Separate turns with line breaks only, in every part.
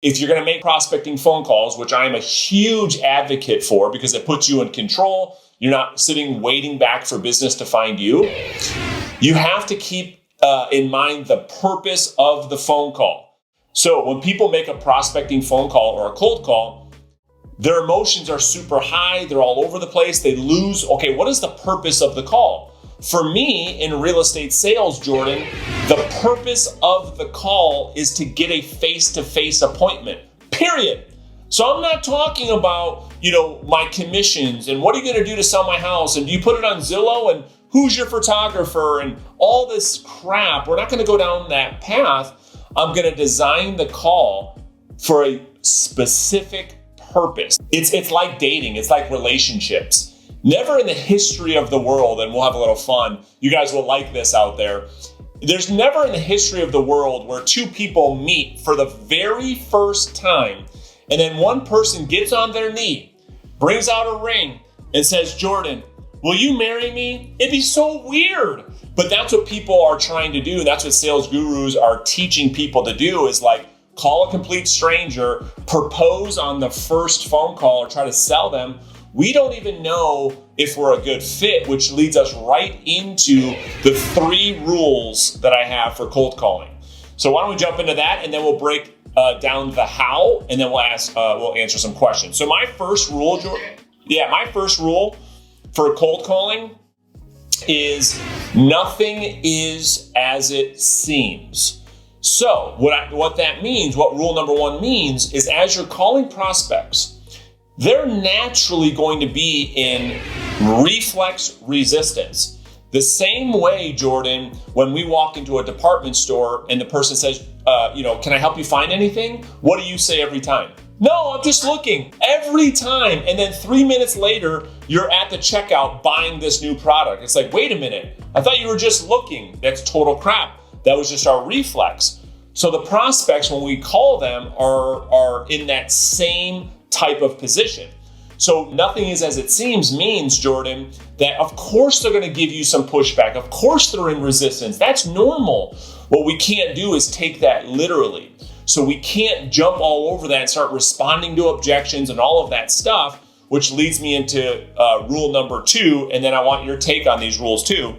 If you're going to make prospecting phone calls, which I am a huge advocate for because it puts you in control, you're not sitting waiting back for business to find you. You have to keep in mind the purpose of the phone call. So when people make a prospecting phone call or a cold call, their emotions are super high. They're all over the place. They lose. Okay, what is the purpose of the call? For me, in real estate sales, Jordan, the purpose of the call is to get a face-to-face appointment, period. So I'm not talking about, my commissions and what are you going to do to sell my house? And do you put it on Zillow? And who's your photographer? And all this crap. We're not going to go down that path. I'm going to design the call for a specific purpose. It's like dating. It's like relationships. Never in the history of the world, and we'll have a little fun, you guys will like this out there, there's never in the history of the world where two people meet for the very first time, and then one person gets on their knee, brings out a ring, and says, Jordan, will you marry me? It'd be so weird. But that's what people are trying to do, and that's what sales gurus are teaching people to do, is like, call a complete stranger, propose on the first phone call, or try to sell them. We don't even know if we're a good fit, which leads us right into the 3 rules that I have for cold calling. So why don't we jump into that, and then we'll break down the how, and then we'll answer some questions. So my first rule for cold calling is nothing is as it seems. So what that means, what rule number 1 means, is as you're calling prospects, they're naturally going to be in reflex resistance. The same way, Jordan, when we walk into a department store and the person says, can I help you find anything? What do you say every time? No, I'm just looking. Every time. And then 3 minutes later, you're at the checkout buying this new product. It's like, wait a minute. I thought you were just looking. That's total crap. That was just our reflex. So the prospects, when we call them, are in that same type of position. So nothing is as it seems means, Jordan, that of course they're going to give you some pushback. Of course they're in resistance. That's normal. What we can't do is take that literally. So we can't jump all over that and start responding to objections and all of that stuff, which leads me into rule number 2. And then I want your take on these rules too,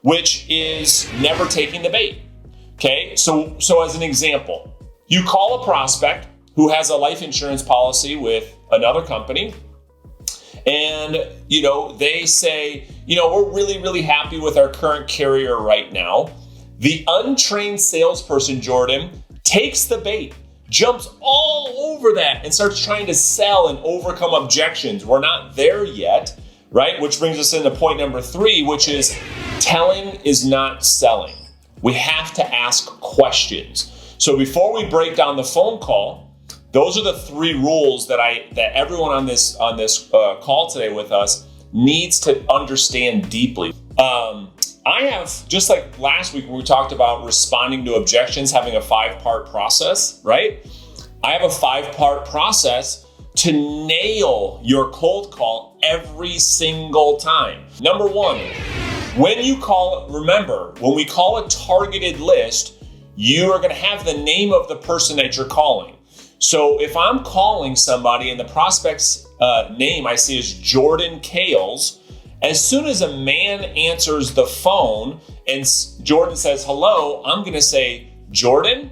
which is never taking the bait. Okay. So as an example, you call a prospect who has a life insurance policy with another company. And, they say, we're really, really happy with our current carrier right now. The untrained salesperson, Jordan, takes the bait, jumps all over that and starts trying to sell and overcome objections. We're not there yet, right? Which brings us into point number 3, which is telling is not selling. We have to ask questions. So before we break down the phone call, those are the 3 rules that everyone on this call today with us needs to understand deeply. I have, just like last week when we talked about responding to objections, having a 5-part process, right? I have a 5-part process to nail your cold call every single time. Number 1, when we call a targeted list, you are going to have the name of the person that you're calling. So if I'm calling somebody and the prospect's name I see is Jordan KALES, as soon as a man answers the phone and Jordan says hello, I'm going to say, Jordan,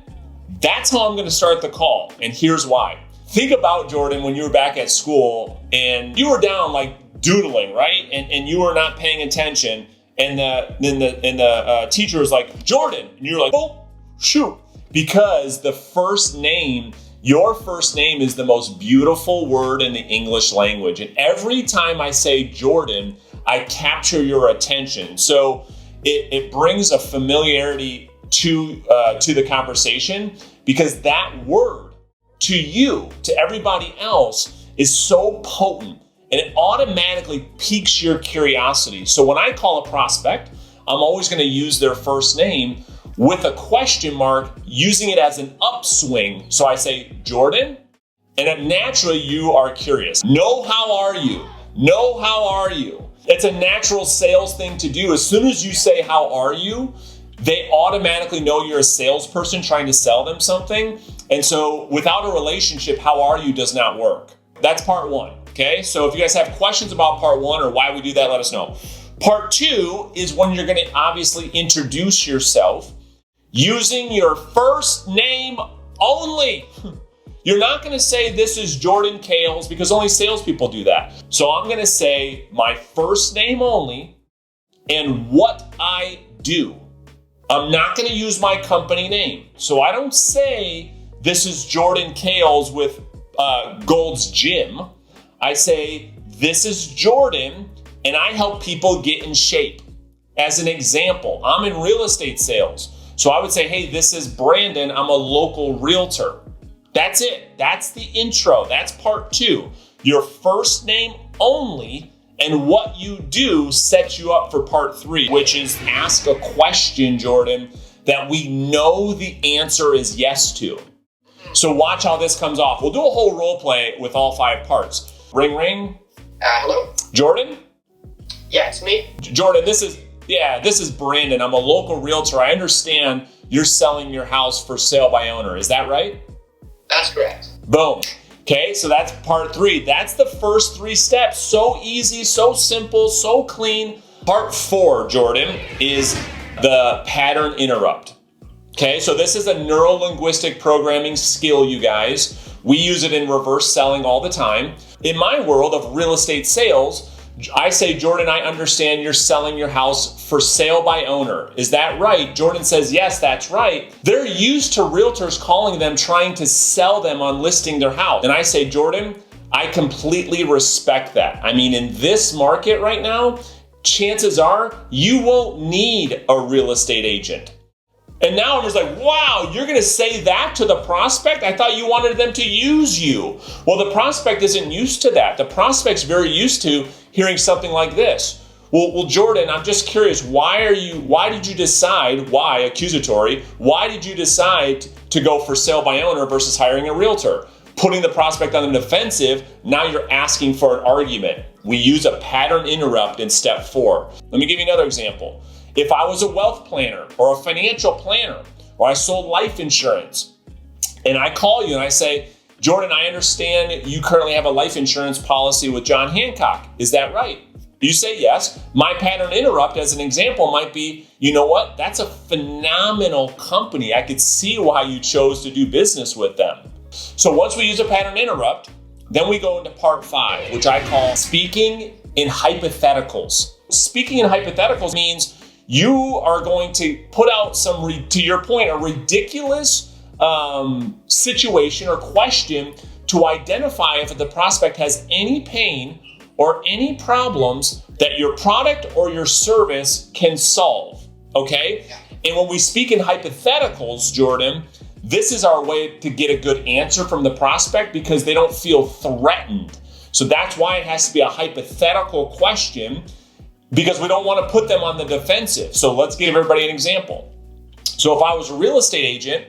that's how I'm going to start the call. And here's why. Think about, Jordan, when you were back at school and you were down like doodling, right? And you were not paying attention. And the teacher was like, Jordan. And you're like, oh, shoot. Because your first name is the most beautiful word in the English language. And every time I say Jordan, I capture your attention. So it brings a familiarity to the conversation, because that word to you, to everybody else, is so potent and it automatically piques your curiosity. So when I call a prospect, I'm always going to use their first name with a question mark, using it as an upswing. So I say, Jordan, and then naturally you are curious. No, how are you? No, how are you? It's a natural sales thing to do. As soon as you say, how are you? They automatically know you're a salesperson trying to sell them something, And so without a relationship, how are you does not work. That's part one. Okay, so if you guys have questions about part one or why we do that, let us know. Part two is when you're going to obviously introduce yourself using your first name only. You're not going to say this is Jordan KALES because only salespeople do that. So I'm going to say my first name only and what I do. I'm not going to use my company name. So I don't say this is Jordan KALES with Gold's Gym. I say, this is Jordan, and I help people get in shape. As an example, I'm in real estate sales. So I would say, hey, this is Brandon. I'm a local realtor. That's it. That's the intro. That's part two. Your first name only, and what you do sets you up for part three, which is ask a question, Jordan, that we know the answer is yes to. So watch how this comes off. We'll do a whole role play with all 5 parts. Ring, ring.
Hello?
Jordan?
Yeah, it's me.
Jordan, this is Brandon. I'm a local realtor. I understand you're selling your house for sale by owner. Is that right?
That's correct.
Boom. Okay, so that's part 3. That's the first 3 steps. So easy, so simple, so clean. Part 4, Jordan, is the pattern interrupt. Okay, so this is a neuro-linguistic programming skill, you guys. We use it in reverse selling all the time. In my world of real estate sales, I say, Jordan, I understand you're selling your house for sale by owner. Is that right? Jordan says, yes, that's right. They're used to realtors calling them, trying to sell them on listing their house. And I say, Jordan, I completely respect that. I mean, in this market right now, chances are you won't need a real estate agent. And now I'm just like, wow, you're going to say that to the prospect? I thought you wanted them to use you. Well, the prospect isn't used to that. The prospect's very used to hearing something like this. Well, Jordan, I'm just curious, why did you decide to go for sale by owner versus hiring a realtor? Putting the prospect on the defensive, now you're asking for an argument. We use a pattern interrupt in step 4. Let me give you another example. If I was a wealth planner or a financial planner, or I sold life insurance, and I call you and I say, Jordan, I understand you currently have a life insurance policy with John Hancock. Is that right? You say yes. My pattern interrupt as an example might be, you know what? That's a phenomenal company. I could see why you chose to do business with them. So once we use a pattern interrupt, then we go into part 5, which I call speaking in hypotheticals. Speaking in hypotheticals means you are going to put out to your point, a ridiculous situation or question to identify if the prospect has any pain or any problems that your product or your service can solve, okay? And when we speak in hypotheticals, Jordan, this is our way to get a good answer from the prospect because they don't feel threatened. So that's why it has to be a hypothetical question, because we don't want to put them on the defensive. So let's give everybody an example. So if I was a real estate agent,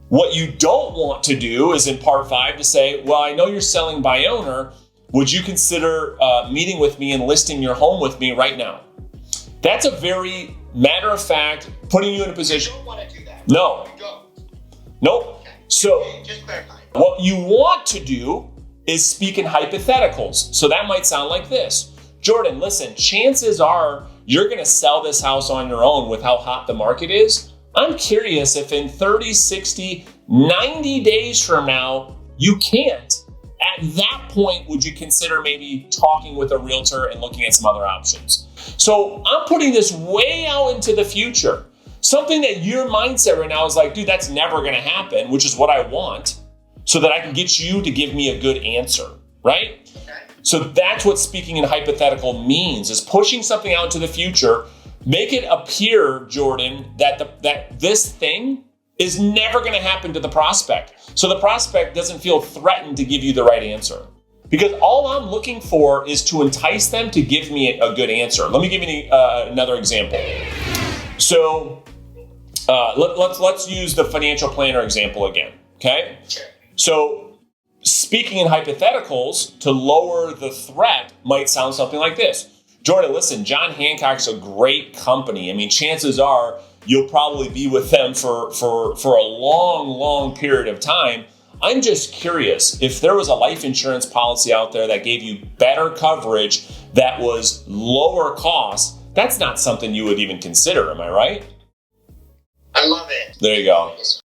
what you don't want to do is in part 5 to say, well, I know you're selling by owner. Would you consider meeting with me and listing your home with me right now? That's a very matter of fact, putting you in a position.
You don't want to do that.
No.
You don't.
Nope.
Okay.
So
Just clarify.
what you want to do is speak in hypotheticals. So that might sound like this. Jordan, listen, chances are you're going to sell this house on your own with how hot the market is. I'm curious if in 30, 60, 90 days from now, you can't. At that point, would you consider maybe talking with a realtor and looking at some other options? So I'm putting this way out into the future. Something that your mindset right now is like, dude, that's never going to happen, which is what I want, so that I can get you to give me a good answer, right? So that's what speaking in hypothetical means, is pushing something out into the future. Make it appear, Jordan, that this thing is never going to happen to the prospect. So the prospect doesn't feel threatened to give you the right answer. Because all I'm looking for is to entice them to give me a good answer. Let me give you another example. So let's use the financial planner example again, okay?
Sure.
So speaking in hypotheticals to lower the threat might sound something like this. Jordan, listen, John Hancock's a great company. I mean, chances are you'll probably be with them for a long, long period of time. I'm just curious, if there was a life insurance policy out there that gave you better coverage that was lower cost, that's not something you would even consider, am I right?
I love it.
There you go.